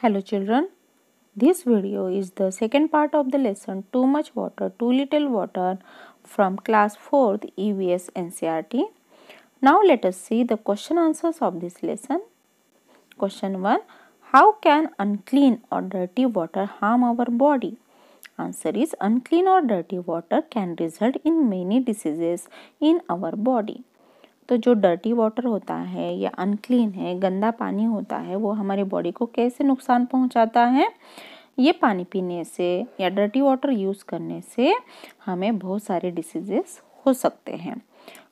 Hello children, this video is the second part of the lesson Too Much Water, Too Little Water from class 4th EVS NCERT. Now let us see the question answers of this lesson. Question 1. How can unclean or dirty water harm our body? Answer is unclean or dirty water can result in many diseases in our body. तो जो dirty water होता है या unclean है, गंदा पानी होता है, वो हमारे बॉडी को कैसे नुकसान पहुंचाता है? ये पानी पीने से या डर्टी वाटर यूज़ करने से हमें बहुत सारे डिसीजेस हो सकते हैं.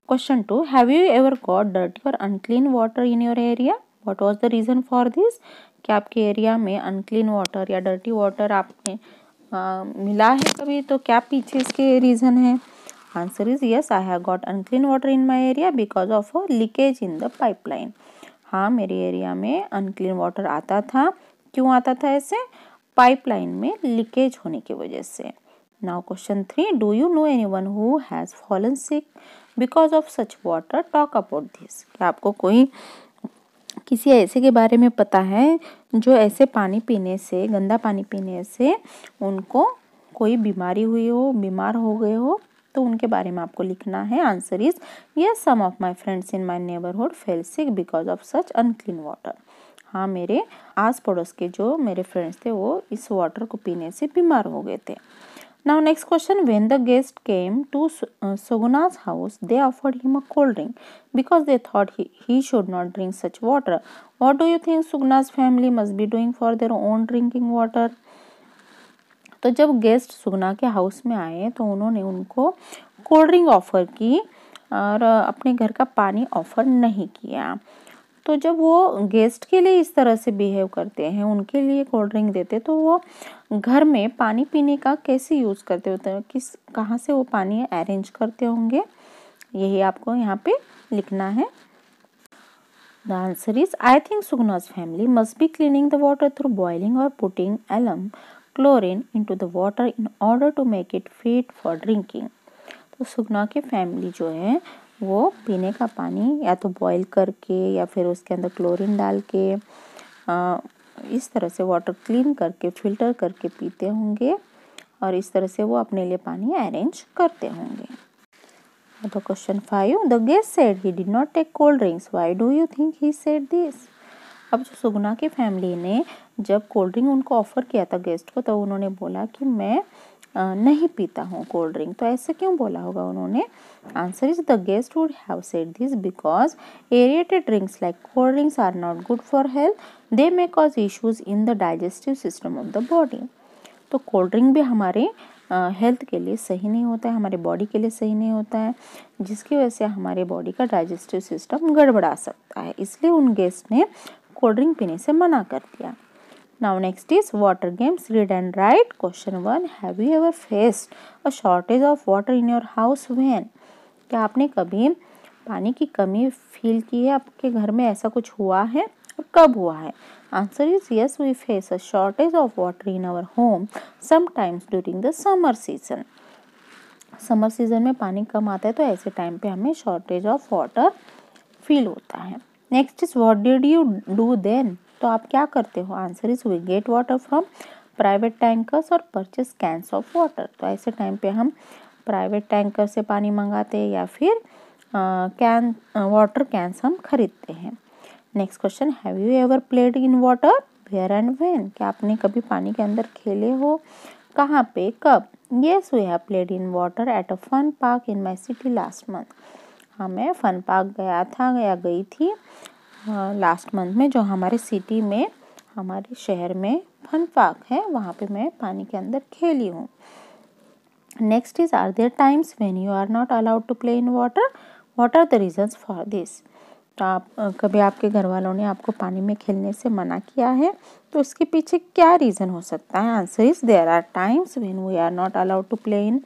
Question 2. Have you ever got dirty or unclean water in your area? What was the reason for this? क्या आपके एरिया में अनक्लीन वाटर या डर्टी वाटर आपने मिला है कभी? तो क्या पीछे इसके रीज़न है? Answer is yes, I have got unclean water in my area because of a leakage in the pipeline. हाँ, मेरे एरिया में अनक्लीन वाटर आता था. क्यों आता था ऐसे? पाइपलाइन में लीकेज होने की वजह से. Now question 3. Do you know anyone who has fallen sick because of such water? Talk about this. क्या आपको कोई किसी ऐसे के बारे में पता है जो ऐसे पानी पीने से, गंदा पानी पीने से उनको कोई बीमारी हुई हो, बीमार हो गए हो? तो उनके बारे में आपको लिखना है. Answer is yes, some of my friends in my neighbourhood fell sick because of such unclean water. हाँ, मेरे आस पड़ोस के जो मेरे फ्रेंड्स थे वो इस वाटर को पीने से बीमार हो गए थे. Now next question. When the guest came to Suguna's house they offered him a cold drink because they thought he should not drink such water. What do you think Sugna's family must be doing for their own drinking water? तो जब guest सुगना के house में आए तो उन्होंने उनको cold drink offer की और अपने घर का पानी ऑफ़र नहीं किया. तो जब वो गेस्ट के लिए इस तरह से बिहेव करते हैं, उनके लिए कोल्ड ड्रिंक देते, तो वो घर में पानी पीने का कैसे यूज़ करते होते हैं, कहाँ से वो पानी अरेंज करते होंगे, यही आपको यहाँ पे लिखना है. The answer is I think Sugna's family must be cleaning the water through boiling or putting alum chlorine into the water in order to make it fit for drinking. तो सुगना की फैमिली जो है वो पीने का पानी या तो बॉईल करके या फिर उसके अंदर क्लोरीन डाल के इस तरह से वाटर क्लीन करके फिल्टर करके पीते होंगे और इस तरह से वो अपने लिए पानी अरेंज करते होंगे. तो question 5. The guest said he did not take cold drinks. Why do you think he said this? अब जो सुगना की फैमिली ने जब कोल्ड ड्रिंक उनको ऑफ़र किया था गेस्ट को, तो उन्होंने बोला कि मैं नहीं पीता हूँ कोल्ड ड्रिंक. तो ऐसे क्यों बोला होगा उन्होंने? Answer is the guest would have said this because aerated drinks like cold drinks are not good for health. They may cause issues in the digestive system of the body. तो cold drink भी हमारे health के लिए सही नहीं होता है, हमारे बॉडी के लिए सही नहीं होता है, जिसकी वजह से हमारे बॉडी का डाइजेस्टिव सिस्टम गड़बड़ा सकता है. इसलिए उन गेस्ट ने कोल्ड ड्रिंक पीने से मना कर दिया. Now next is water games. Read and right. Question 1. Have you ever faced a shortage of water in your house? When? क्या आपने कभी पानी की कमी फील की है? आपके घर में ऐसा कुछ हुआ है और कब हुआ है? Answer is yes, we face a shortage of water in our home sometimes during the summer season. Summer season में पानी कम आता है तो ऐसे टाइम पे हमें शॉर्टेज ऑफ वाटर फील होता है. Next is what did you do then? तो आप क्या करते हो? Answer is we get water from private tankers और परचेस कैंस ऑफ वाटर. तो ऐसे टाइम पे हम प्राइवेट टैंकर से पानी मंगाते हैं या फिर वाटर कैंस हम खरीदते हैं. Next question. Have you ever played in water? Where and when? क्या आपने कभी पानी के अंदर खेले हो? कहाँ पे, कब? Yes, we have played in water at a fun park in my city last month. हाँ, मैं फन पार्क गया था या गई थी लास्ट मंथ में, जो हमारे सिटी में, हमारे शहर में फन पार्क है, वहाँ पे मैं पानी के अंदर खेली हूँ. Next is are there times when you are not allowed to play in water? What are the reasons for this? तो आप कभी आपके घर वालों ने आपको पानी में खेलने से मना किया है, तो उसके पीछे क्या रीज़न हो सकता है? Answer is there are times when we are not allowed to play in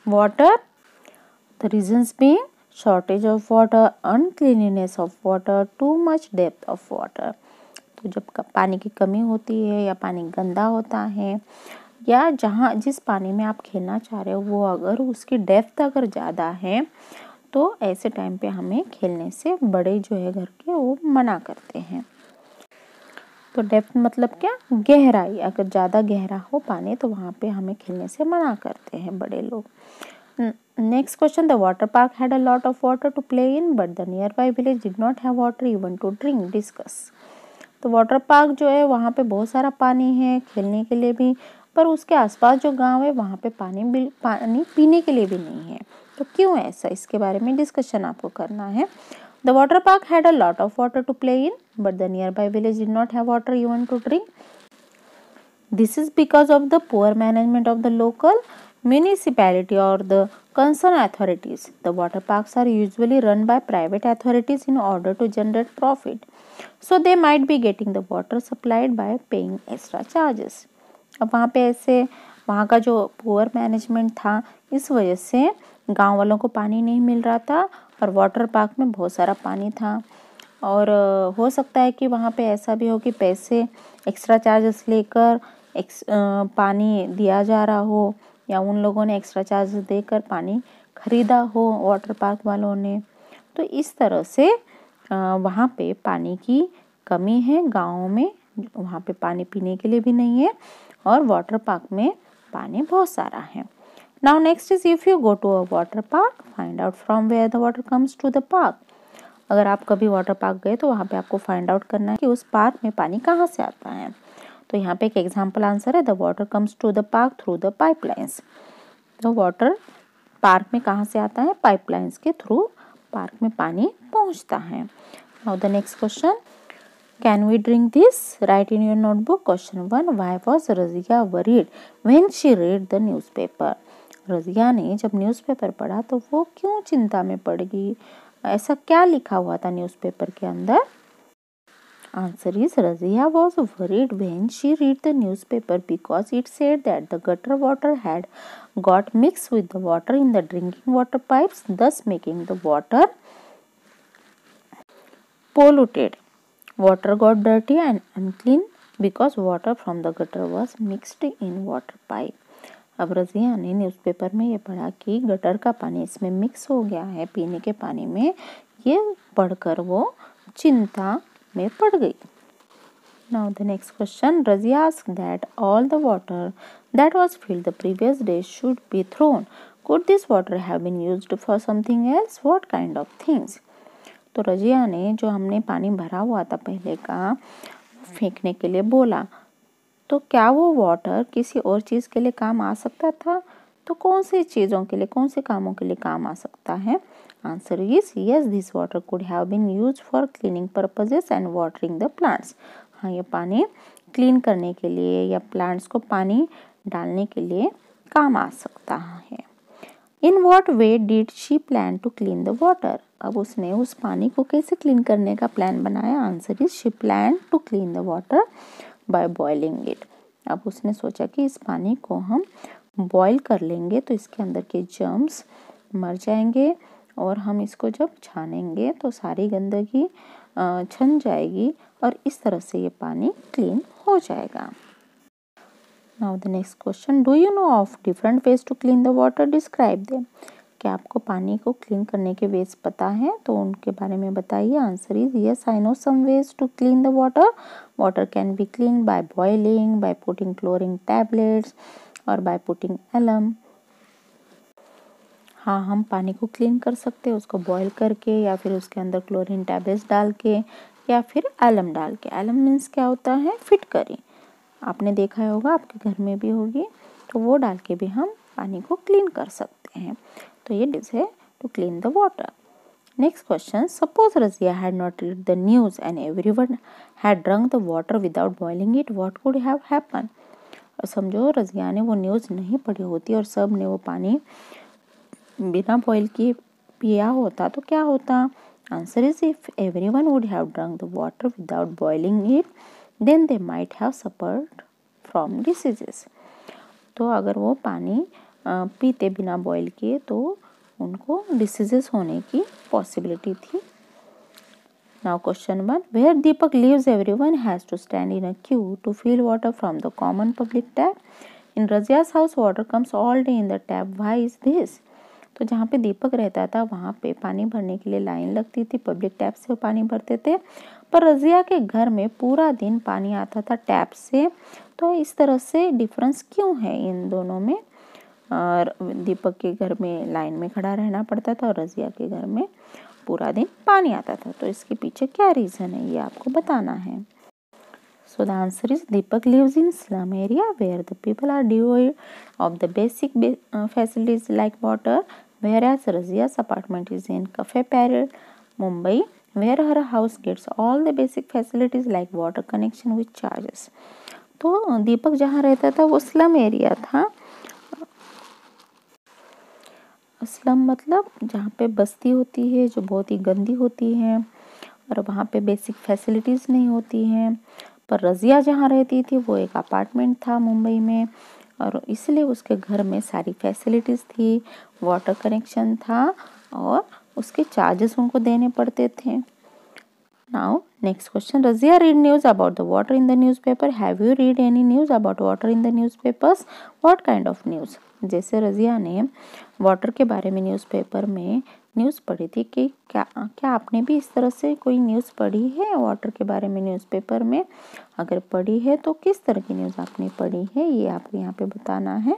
water. The reasons being shortage of water, uncleanliness of water, too much depth of water. तो जब पानी की कमी होती है या पानी गंदा होता है या जिस पानी में आप खेलना चाह रहे हो वो अगर उसकी डेप्थ अगर ज़्यादा है, तो ऐसे टाइम पे हमें खेलने से बड़े जो है घर के वो मना करते हैं. तो डेप्थ मतलब क्या, गहराई। अगर ज़्यादा गहरा हो पानी तो वहाँ पे हमें खेलने से मना करते हैं बड़े लोग। Next question, the water park had a lot of water to play in but the nearby village did not have water even to drink, discuss. तो वाटर पार्क जो है वहाँ पे बहुत सारा पानी है खेलने के लिए भी, पर उसके आसपास जो गांव है वहाँ पे पानी पीने के लिए भी नहीं है। तो क्यों ऐसा, इसके बारे में डिस्कशन आपको करना है। The water park had a lot of water to play in but the nearby village did not have water even to drink. This is because of the poor management of the local municipality or the concerned authorities. The water parks are usually run by private authorities in order to generate profit. So they might be getting the water supplied by paying extra charges. अब वहाँ पे ऐसे वहाँ का जो poor management था, इस वजह से गांव वालों को पानी नहीं मिल रहा था और वाटर पार्क में बहुत सारा पानी था। और हो सकता है कि वहाँ पे ऐसा भी हो कि पैसे एक्स्ट्रा चार्जेस लेकर पानी दिया जा रहा हो, या उन लोगों ने एक्स्ट्रा चार्जेस देकर पानी खरीदा हो वाटर पार्क वालों ने। तो इस तरह से वहाँ पे पानी की कमी है गाँव में, वहाँ पे पानी पीने के लिए भी नहीं है और वाटर पार्क में पानी बहुत सारा है। Now next is, if you go to a water park find out from where the water comes to the park. अगर आप कभी वाटर पार्क गए तो वहाँ पे आपको फाइंड आउट करना है कि उस पार्क में पानी कहाँ से आता है। तो यहाँ पे एक एग्जाम्पल आंसर है, the water comes to the park through the pipelines. तो वाटर पार्क में कहाँ से आता है, पाइपलाइंस के थ्रू पार्क में पानी पहुँचता है। Now the next question, can we drink this, write in your notebook. Question 1, why was Razia worried when she read the newspaper. Razia ने जब न्यूज़पेपर पढ़ा तो वो क्यों चिंता में पड़ गई, ऐसा क्या लिखा हुआ था न्यूज़पेपर के अंदर। Answer is, Razia was worried when she read the newspaper because it said that the gutter water had got mixed with the water in the drinking water pipes, thus making the water polluted. Water got dirty and unclean because water from the gutter was mixed in water pipe. अब रजिया ने newspaper में ये पढ़ा कि gutter का पानी इसमें mix हो गया है पीने के पानी में। ये पढ़कर वो चिंता में पड़ गई। Now the next question, Razia asked that all the water that was filled the previous day should be thrown. Could this water have been used for something else? What kind of things? तो रजिया ने जो हमने पानी भरा हुआ था पहले का फेंकने के लिए बोला, तो क्या वो वाटर किसी और चीज़ के लिए काम आ सकता था। तो कौन सी चीज़ों के लिए, कौन से कामों के लिए काम आ सकता है। Answer is yes, this water could have been used for cleaning purposes and watering the plants. हाँ, ये पानी क्लीन करने के लिए या प्लांट्स को पानी डालने के लिए काम आ सकता है। In what way did she plan to clean the water. अब उसने उस पानी को कैसे क्लीन करने का प्लान बनाया। Answer is she plan to clean the water by boiling it. अब उसने सोचा कि इस पानी को हम बॉईल कर लेंगे तो इसके अंदर के जर्म्स मर जाएंगे और हम इसको जब छानेंगे तो सारी गंदगी छन जाएगी और इस तरह से ये पानी क्लीन हो जाएगा। Now the next question, do you know of different ways to clean the water, describe them. क्या आपको पानी को क्लीन करने के वेज पता है तो उनके बारे में बताइए। Answer is yes, I know some ways to clean the water. Water can be clean by boiling, by putting chlorine tablets or by putting alum. हाँ, हम पानी को क्लीन कर सकते हैं उसको बॉईल करके या फिर उसके अंदर क्लोरीन टैबलेट्स डाल के या फिर एलम डाल के। एलम मीन्स क्या होता है, फिटकरी। आपने देखा होगा, आपके घर में भी होगी, तो वो डाल के भी हम पानी को क्लीन कर सकते हैं। तो ये डिश है to clean the water. Next question, suppose Razia had not read the news and everyone had drunk the water without boiling it, what could have happen. समझो रजिया ने वो न्यूज़ नहीं पढ़ी होती और सब ने वो पानी बिना बॉईल किए पिया होता तो क्या होता। Answer is if everyone would have drunk the water without boiling it then they might have suffered from diseases. तो अगर वो पानी पीते बिना बॉईल किए तो उनको डिसीजेस होने की पॉसिबिलिटी थी। Now question 1, where Deepak lives everyone has to stand in a queue to fill water from the common public tap. In Razia's house water comes all day in the tap, why is this. तो जहाँ पे दीपक रहता था वहाँ पे पानी भरने के लिए लाइन लगती थी, पब्लिक टैप से वो पानी भरते थे, पर रज़िया के घर में पूरा दिन पानी आता था टैप से। तो इस तरह से डिफरेंस क्यों है इन दोनों में? और दीपक के घर में लाइन में खड़ा रहना पड़ता था और रज़िया के घर में पूरा दिन पानी आता था। तो इसके पीछे क्या रीज़न है ये आपको बताना है। So the answer is Deepak lives in slum area where the people are devoid of the basic facilities like water, whereas Razia's apartment is in Cafe Parade, Mumbai, where her house gets all the basic facilities like water connection with charges. तो दीपक जहाँ रहता था वो slum area था। Slum मतलब जहाँ पे बस्ती होती है जो बहुत ही गंदी होती है और वहाँ पे बेसिक फैसिलिटीज़ नहीं होती हैं। पर रज़िया जहाँ रहती थी वो एक अपार्टमेंट था मुंबई में और इसलिए उसके घर में सारी फैसिलिटीज़ थी, वाटर कनेक्शन था और उसके चार्जेस उनको देने पड़ते थे। Now next question, Razia read news about the water in the newspaper. Have you read any news about water in the newspapers? What kind of news? जैसे रज़िया ने वाटर के बारे में न्यूज़पेपर में न्यूज़ पढ़ी थी कि क्या आपने भी इस तरह से कोई न्यूज़ पढ़ी है वाटर के बारे में न्यूज़पेपर में? अगर पढ़ी है तो किस तरह की न्यूज़ आपने पढ़ी है ये आपको यहाँ पे बताना है।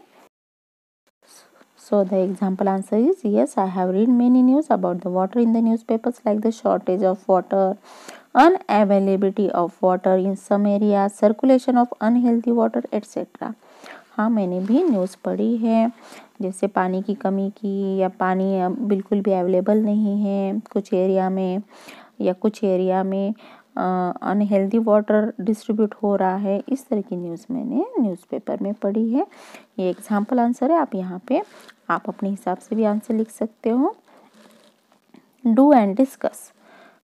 So the example answer is yes, I have read many news about the water in the newspapers like the shortage of water, unavailability of water in some areas, circulation of unhealthy water etc. हाँ मैंने भी news पढ़ी है जैसे पानी की कमी की या पानी बिल्कुल भी अवेलेबल नहीं है कुछ एरिया में या कुछ एरिया में अनहेल्दी वाटर डिस्ट्रीब्यूट हो रहा है, इस तरह की न्यूज़ मैंने न्यूज़पेपर में पढ़ी है। ये एग्जाम्पल आंसर है, आप यहाँ पे आप अपने हिसाब से भी आंसर लिख सकते हो। Do and discuss.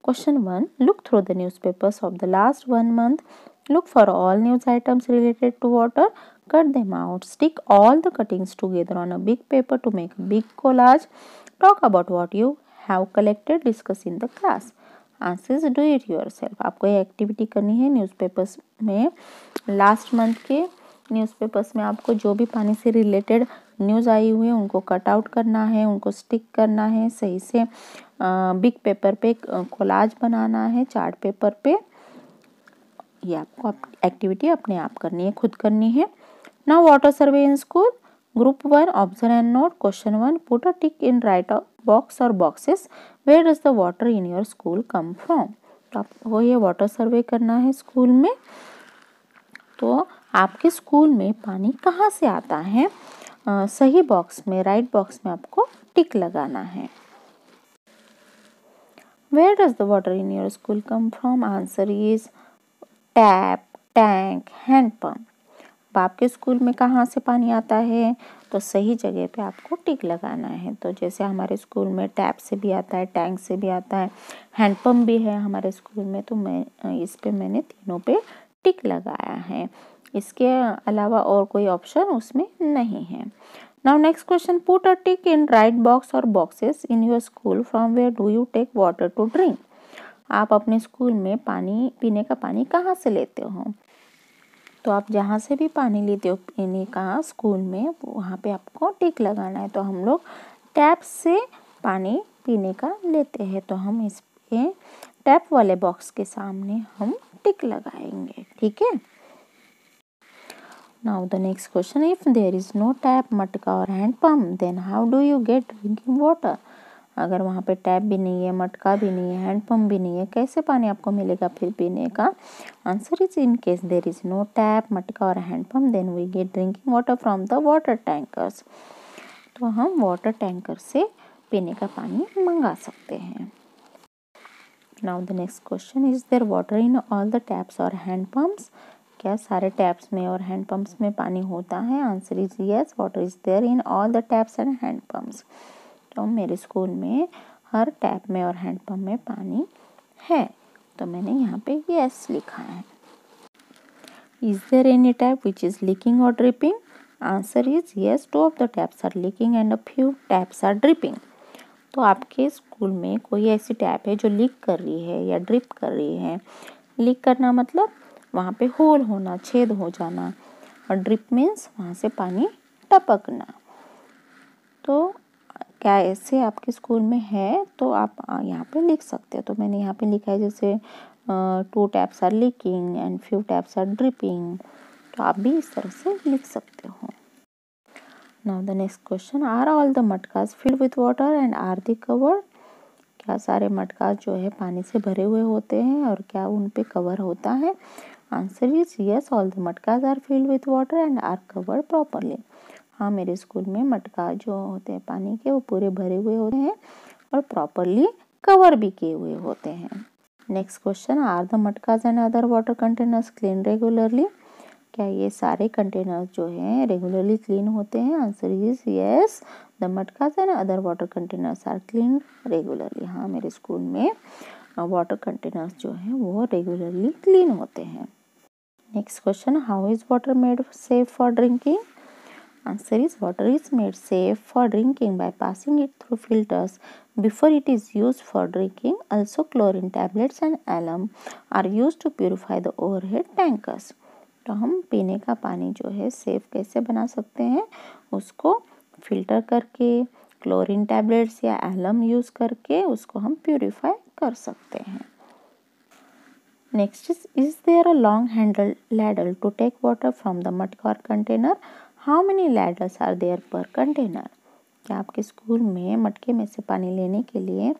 Question 1. Look through the newspapers of the last 1 month. Look for all news items related to water. Cut them out. Stick all the cuttings together on a big paper to make a big collage. Talk about what you have collected. Discuss in the class. Answers do it yourself. आपको ये activity करनी है newspapers में last month के newspapers में आपको जो भी पानी से रिलेटेड न्यूज़ आई हुई है उनको कट आउट करना है, उनको स्टिक करना है सही से बिग पेपर पे कोलाज बनाना है चार्ट पेपर पे। ये आपको एक्टिविटी अपने आप करनी है, खुद करनी है। Now water survey in school group 1 observe and note. Question 1 put a tick in right box or boxes where does the water in your school come from. तो आपको ये वाटर सर्वे करना है स्कूल में। तो आपके स्कूल में पानी कहाँ से आता है? सही बॉक्स में राइट बॉक्स में आपको टिक लगाना है। Where does the water in your school come from? Answer is tap, tank, hand pump. अब आपके स्कूल में कहाँ से पानी आता है? तो सही जगह पे आपको टिक लगाना है। तो जैसे हमारे स्कूल में टैप से भी आता है, टैंक से भी आता है, हैंड पंप भी है हमारे स्कूल में, तो मैंने तीनों पे टिक लगाया है। इसके अलावा और कोई ऑप्शन उसमें नहीं है। Now next question, put a tick in right box or boxes in your school. From where do you take water to drink? आप अपने स्कूल में पानी पीने का पानी कहाँ से लेते हो? तो आप जहाँ से भी पानी लेते हो पीने का स्कूल में वहाँ पे आपको टिक लगाना है। तो हम लोग टैप से पानी पीने का लेते हैं तो हम इस पे टैप वाले बॉक्स के सामने हम टिक लगाएंगे, ठीक है। Now the next question, if there is no tap, मटका or hand pump, then how do you get drinking water? अगर वहाँ पे टैप भी नहीं है, मटका भी नहीं है, हैंड पंप भी नहीं है, कैसे पानी आपको मिलेगा फिर पीने का? Answer is in case there is no tap, matka or hand pump, then we get drinking water from the water tankers. तो हम वाटर टैंकर से पीने का पानी मंगा सकते हैं। Now the next question, is there water in all the taps or hand pumps? क्या सारे टैप्स में और हैंड पंप्स में पानी होता है? Answer is yes, water is there in all the taps and hand pumps. तो मेरे स्कूल में हर टैप में और हैंड पंप में पानी है, तो मैंने यहाँ पे यस लिखा है। Is there any tap which is leaking और dripping? Answer is yes, 2 of the taps are leaking and a few taps are dripping. तो आपके स्कूल में कोई ऐसी टैप है जो लीक कर रही है या ड्रिप कर रही है। लीक करना मतलब वहाँ पे होल होना, छेद हो जाना, और ड्रिप मीन्स वहाँ से पानी टपकना। तो क्या ऐसे आपके स्कूल में है? तो आप यहाँ पे लिख सकते हो। तो मैंने यहाँ पे लिखा है जैसे 2 taps are leaking and few taps are dripping। तो आप भी इस तरह से लिख सकते हो। Now the next question, are all the मटकास filled with water and are they covered? क्या सारे मटकास जो है पानी से भरे हुए होते हैं और क्या उन पे कवर होता है? Answer is yes, all the matkas are filled with water and are covered properly. हाँ, मेरे स्कूल में मटका जो होते हैं पानी के वो पूरे भरे हुए होते हैं और प्रॉपरली कवर भी किए हुए होते हैं। Next question, are the matkas and other water containers clean regularly? क्या ये सारे कंटेनर्स जो हैं रेगुलरली क्लीन होते हैं? Answer is yes, the matkas and other water containers are clean regularly. हाँ, मेरे स्कूल में वाटर कंटेनर्स जो हैं वो रेगुलरली क्लीन होते हैं। Next question, how is water made safe for drinking? Answer is water is made safe for drinking by passing it through filters before it is used for drinking. Also, chlorine tablets and alum are used to purify the overhead tankers. तो हम पीने का पानी जो है safe कैसे बना सकते हैं? उसको फिल्टर करके, क्लोरीन टैबलेट्स या एलम यूज़ करके उसको हम प्यूरिफाई कर सकते हैं। Next is there a long handled ladle to take water from the मटका or container? How many ladles are there per container? क्या आपके स्कूल में मटके में से पानी लेने के लिए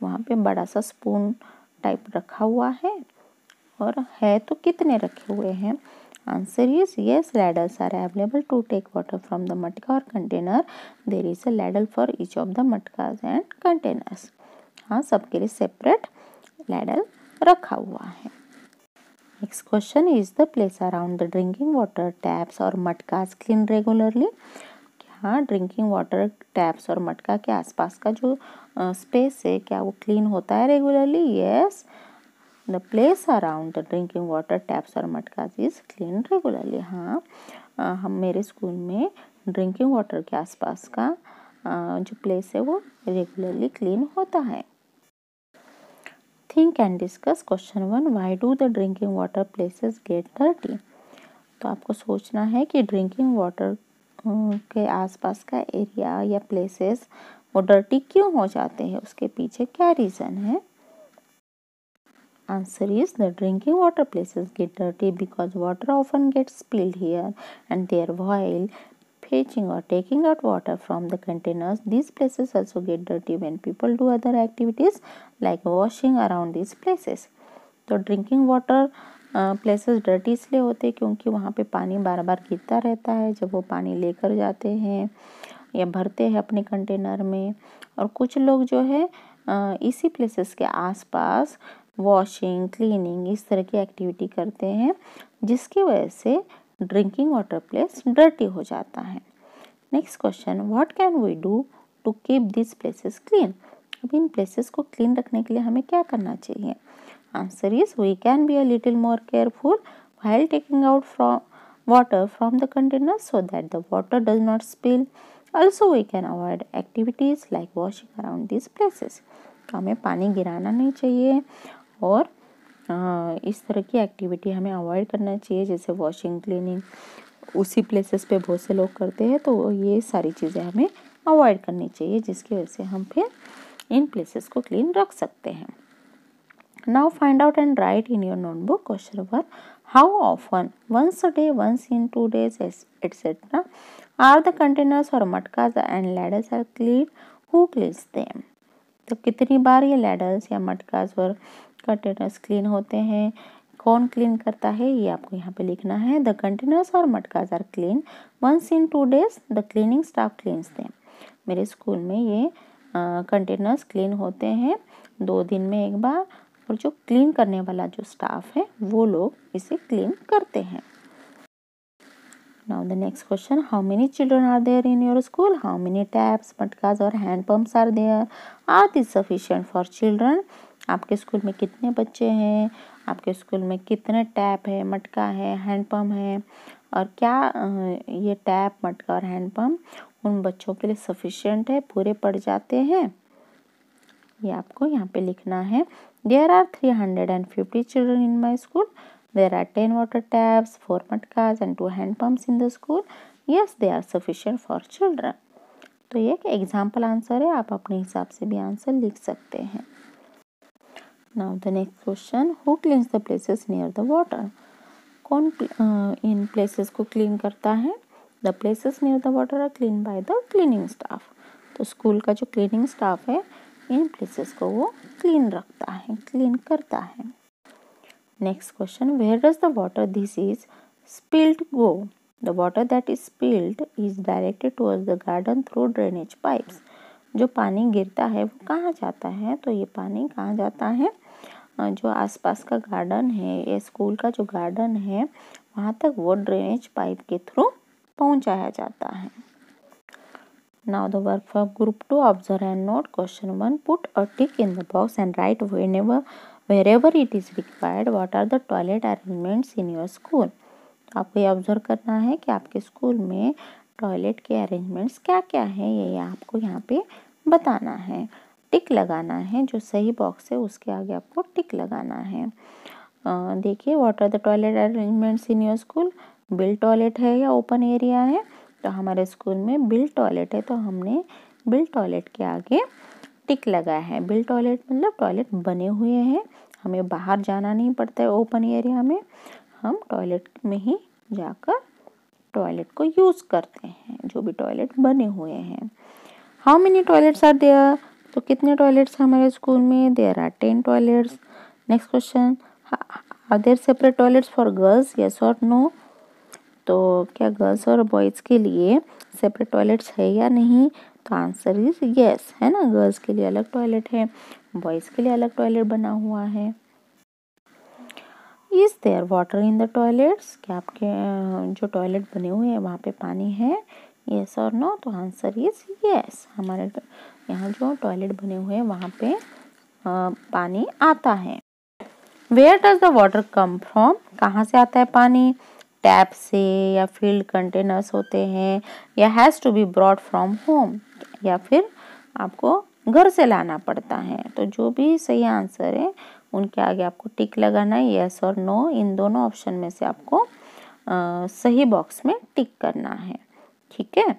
वहाँ पे बड़ा सा स्पून टाइप रखा हुआ है और है तो कितने रखे हुए हैं? Answer is yes, ladles are available to take water from the मटका or container. There is a ladle for each of the मटकास and containers. हाँ, सबके लिए सेपरेट ladle रखा हुआ है। Next question, is the place around the drinking water taps और मटकास clean regularly? क्या drinking water taps और मटका के आसपास का जो स्पेस है क्या वो क्लीन होता है regularly? Yes, the place around the drinking water taps और मटकास इज क्लीन रेगुलरली। हाँ, हम मेरे स्कूल में ड्रिंकिंग वाटर के आसपास का जो प्लेस है वो रेगुलरली क्लीन होता है। Think and discuss question 1, why do the drinking water places get dirty? तो आपको सोचना है कि ड्रिंकिंग वाटर के आसपास का एरिया या प्लेसेस वो डर्टी क्यों हो जाते हैं, उसके पीछे क्या रीज़न है? Answer is the drinking water places get dirty because water often gets spilled here and there while fetching or taking out water from the containers. These places also get dirty when people do other activities like washing around these places. तो drinking water places dirty इसलिए होते हैं क्योंकि वहाँ पे पानी बार बार गिरता रहता है जब वो पानी लेकर जाते हैं या भरते हैं अपने कंटेनर में, और कुछ लोग जो है इसी प्लेसेस के आसपास वॉशिंग, क्लीनिंग इस तरह की एक्टिविटी करते हैं जिसकी वजह से ड्रिंकिंग वाटर प्लेस डर्टी हो जाता है। Next question, what can we do to keep this places clean? अब इन प्लेसेस को क्लीन रखने के लिए हमें क्या करना चाहिए? Answer is we can be a little more careful while taking out from water from the container so that the water does not spill. Also we can avoid activities like washing around this places. तो हमें पानी गिराना नहीं चाहिए और इस तरह की एक्टिविटी हमें अवॉइड करना चाहिए जैसे वॉशिंग, क्लीनिंग उसी प्लेसेस पे बहुत से लोग करते हैं, तो ये सारी चीज़ें हमें अवॉइड करनी चाहिए जिसकी वजह से हम फिर इन प्लेसेस को क्लीन रख सकते हैं। Now find out and write in your notebook question 1, how often, once a day, once in 2 days etcetera, are the containers और matkas and ladles are clean, who cleans them? तो कितनी बार ये ladles या मटकास और कंटेनर्स क्लीन होते हैं, कौन clean करता है, ये आपको यहाँ पे लिखना है। द कंटेनर्स और matkas are clean once in 2 days, the cleaning staff cleans them. मेरे स्कूल में ये कंटेनर्स क्लीन होते हैं 2 दिन में एक बार, और जो क्लीन करने वाला जो स्टाफ है वो लोग इसे क्लीन करते हैं। Now the next question, how many children are there in your school? How many taps, मटकास और hand pumps are there? Are these sufficient for children? आपके स्कूल में कितने बच्चे हैं, आपके स्कूल में कितने टैप है, मटका है, हैंड पम्प है, और क्या ये tap, matka or hand pump उन बच्चों के लिए सफिशिएंट है, पूरे पड़ जाते हैं? ये आपको यहाँ पे लिखना है। There are 350 children in my school. There are 10 water taps, 4 matkas and 2 hand pumps in the school. Yes, they are sufficient for children. तो ये एक एग्जाम्पल आंसर है, आप अपने हिसाब से भी आंसर लिख सकते हैं। Now the next question, who cleans the places near the water? कौन इन places को clean करता है? The places near the water are cleaned by the cleaning staff. तो स्कूल का जो cleaning staff है इन places को वो clean रखता है, clean करता है. Next question, where does the water this is spilled go? The water that is spilled is directed towards the garden through drainage pipes. जो पानी गिरता है वो कहाँ जाता है? तो ये पानी कहाँ जाता है? जो आसपास का गार्डन है, ये स्कूल का जो गार्डन है वहाँ तक वो ड्रेनेज पाइप के थ्रू पहुँचाया जाता है. Now the work for group 2, observe and note. Question 1, put a tick in the box and write wherever it is required what are the toilet arrangements in your school. आपको ये observe करना है कि आपके school में toilet के arrangements क्या क्या है, ये आपको यहाँ पे बताना है. टिक लगाना है, जो सही बॉक्स है उसके आगे आपको टिक लगाना है. देखिए, what are the toilet arrangements in your school. Build toilet है या ओपन एरिया है? तो हमारे स्कूल में बिल्ड टॉयलेट है, तो हमने बिल्ड टॉयलेट के आगे टिक लगाया है. बिल्ड टॉयलेट मतलब टॉयलेट बने हुए हैं, हमें बाहर जाना नहीं पड़ता है. ओपन एरिया में हम टॉयलेट में ही जाकर टॉयलेट को यूज़ करते हैं, जो भी टॉयलेट बने हुए हैं. How many toilets are there? तो कितने टॉयलेट्स हमारे स्कूल में? There are 10 toilets. Next question, are there separate toilets for girls, yes or no? तो क्या गर्ल्स और बॉयज़ के लिए सेपरेट टॉयलेट्स है या नहीं? तो आंसर इज यस, है ना. गर्ल्स के लिए अलग टॉयलेट है, बॉयज़ के लिए अलग टॉयलेट बना हुआ है. Is there water in the toilets? क्या आपके जो टॉयलेट बने हुए हैं वहाँ पे पानी है, यस और नो? तो आंसर इज यस, हमारे यहाँ जो टॉयलेट बने हुए हैं वहाँ पे पानी आता है. Where does the water come from? कहाँ से आता है पानी? टैप से, या फील्ड कंटेनर्स होते हैं, या has to be brought from home, या फिर आपको घर से लाना पड़ता है. तो जो भी सही आंसर है उनके आगे आपको टिक लगाना है, यस और नो. इन दोनों ऑप्शन में से आपको सही बॉक्स में टिक करना है. ठीक है.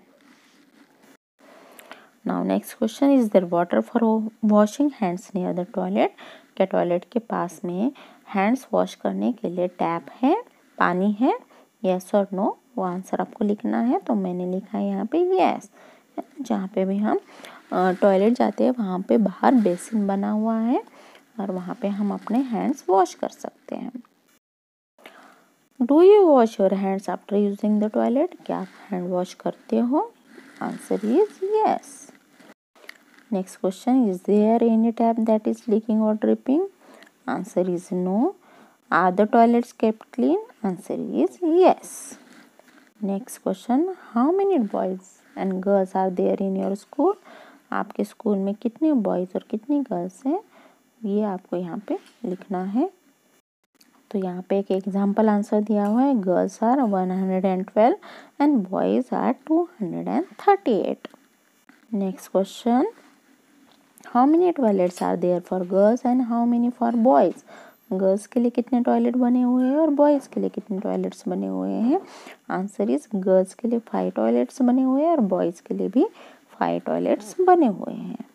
Now next question, is there water for washing hands near the toilet? क्या टॉयलेट के पास में हैंड्स वॉश करने के लिए टैप है, पानी है, यस और नो? वो आंसर आपको लिखना है. तो मैंने लिखा है यहाँ पे यस. जहाँ पे भी हम टॉयलेट जाते हैं वहाँ पे बाहर बेसिन बना हुआ है और वहाँ पे हम अपने हैंड्स वॉश कर सकते हैं. Do you wash your hands after using the toilet? क्या आप हैंड वॉश करते हो? Answer is yes. Next question, is there any tap that is leaking और dripping? Answer is no. Are the toilets kept clean? Answer is yes. Next question, how many boys and girls are there in your school? आपके school में कितने boys और कितनी girls हैं, ये आपको यहाँ पे लिखना है. तो यहाँ पे एक एग्जाम्पल आंसर दिया हुआ है, girls are 112 and boys are 238. Next question, how many toilets are there for girls and how many for boys? Girls के लिए कितने टॉयलेट बने हुए हैं और बॉयज़ के लिए कितने टॉयलेट्स बने हुए हैं? आंसर इज गर्ल्स के लिए 5 टॉयलेट्स बने हुए हैं और बॉयज़ के लिए भी 5 टॉयलेट्स बने हुए हैं.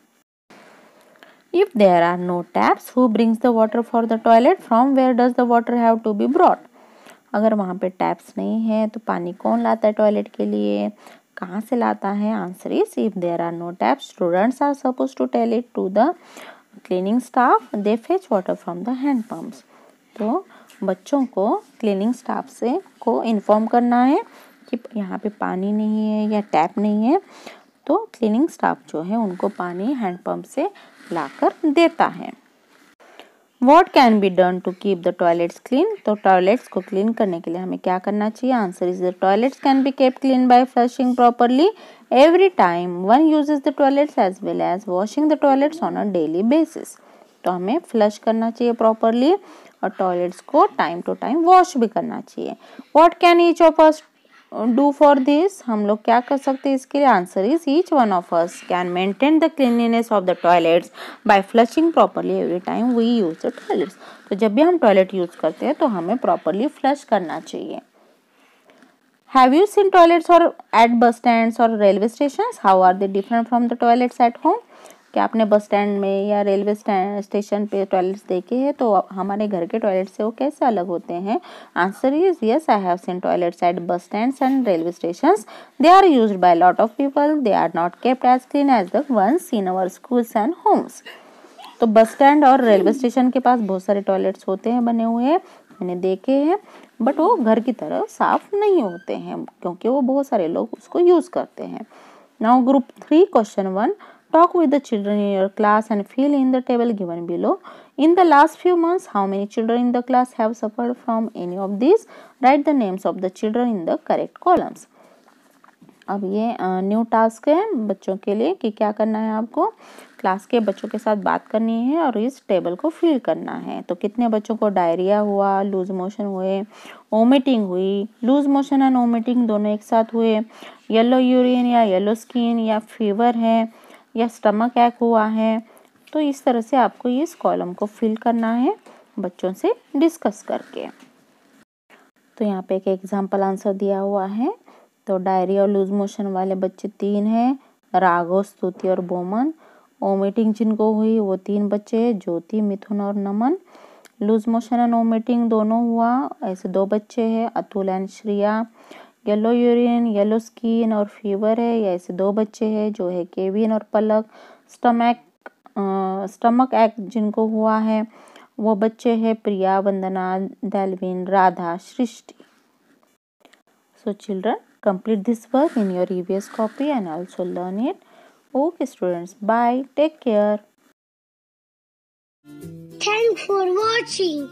If there are no taps, who brings the water for the toilet? From where does the water have to be brought? अगर वहाँ पे टैप्स नहीं है तो पानी कौन लाता है टॉयलेट के लिए, कहाँ से लाता है? Answer is if there are no taps, students are suppose to tell it to the cleaning staff, they fetch water from the hand pumps. तो बच्चों को क्लीनिंग स्टाफ से को इन्फॉर्म करना है कि यहाँ पे पानी नहीं है या टैप नहीं है, तो क्लीनिंग स्टाफ जो है उनको पानी हैंड पंप से लाकर देता है. What can be done to keep the toilets clean? तो टॉयलेट्स को क्लीन करने के लिए हमें क्या करना चाहिए? Answer is the toilets can be kept clean by flushing properly every time one uses the toilets as well as washing the toilets on a daily basis. तो हमें फ्लश करना चाहिए प्रॉपरली और टॉयलेट्स को टाइम टू टाइम वॉश भी करना चाहिए. What can each of us do for this? हम लोग क्या कर सकते हैं इसके लिए? Answer is each one of us can maintain the cleanliness of the toilets by flushing properly every time we use the toilets. तो जब भी हम टॉयलेट यूज करते हैं तो हमें प्रॉपरली फ्लश करना चाहिए. Have you seen toilets or at bus stands or railway stations? How are they different from the toilets at home? क्या आपने बस स्टैंड में या रेलवे स्टेशन पे टॉयलेट्स देखे हैं? तो हमारे घर के टॉयलेट से वो कैसे अलग होते हैं? Answer is yes, I have seen toilets at bus stands and railway stations. They are used by lot of people. They are not kept as clean as the ones in our schools and homes. तो bus stand और railway station के पास बहुत सारे toilets होते हैं बने हुए, मैंने देखे हैं, बट वो घर की तरह साफ नहीं होते हैं क्योंकि वो बहुत सारे लोग उसको यूज करते हैं. Now group 3 question 1. Talk with the children in your class and fill in the table given below. In the last few months, how many children in the class have suffered from any of these? Write the names of the children in the correct columns. अब ये new task है बच्चों के लिए कि क्या करना है, आपको क्लास के बच्चों के साथ बात करनी है और इस टेबल को फिल करना है. तो कितने बच्चों को डायरिया हुआ, लूज मोशन हुए, वोमिटिंग हुई, लूज मोशन एंड वोमिटिंग दोनों एक साथ हुए, येलो यूरिन या येलो स्किन या फीवर है या स्टमक एक हुआ है. तो इस तरह से आपको इस कॉलम को फिल करना है बच्चों से डिस्कस करके. तो यहाँ पे एक एग्जाम्पल आंसर दिया हुआ है. तो डायरिया और लूज मोशन वाले बच्चे 3 हैं, राघव, स्तुति और बोमन. वोमिटिंग जिनको हुई वो 3 बच्चे हैं, ज्योति, मिथुन और नमन. लूज मोशन एंड वोमिटिंग दोनों हुआ, ऐसे 2 बच्चे हैं, Atul and Shriya. Yellow urine, yellow skin और फीवर है, ऐसे 2 बच्चे हैं जो है केविन और पलक. स्टमक एक जिनको हुआ है वो बच्चे हैं प्रिया, वंदना, डेल्विन, राधा, सृष्टि. So children, complete this work in your EVS copy and also learn it. Okay students, bye, take care. Thanks for watching.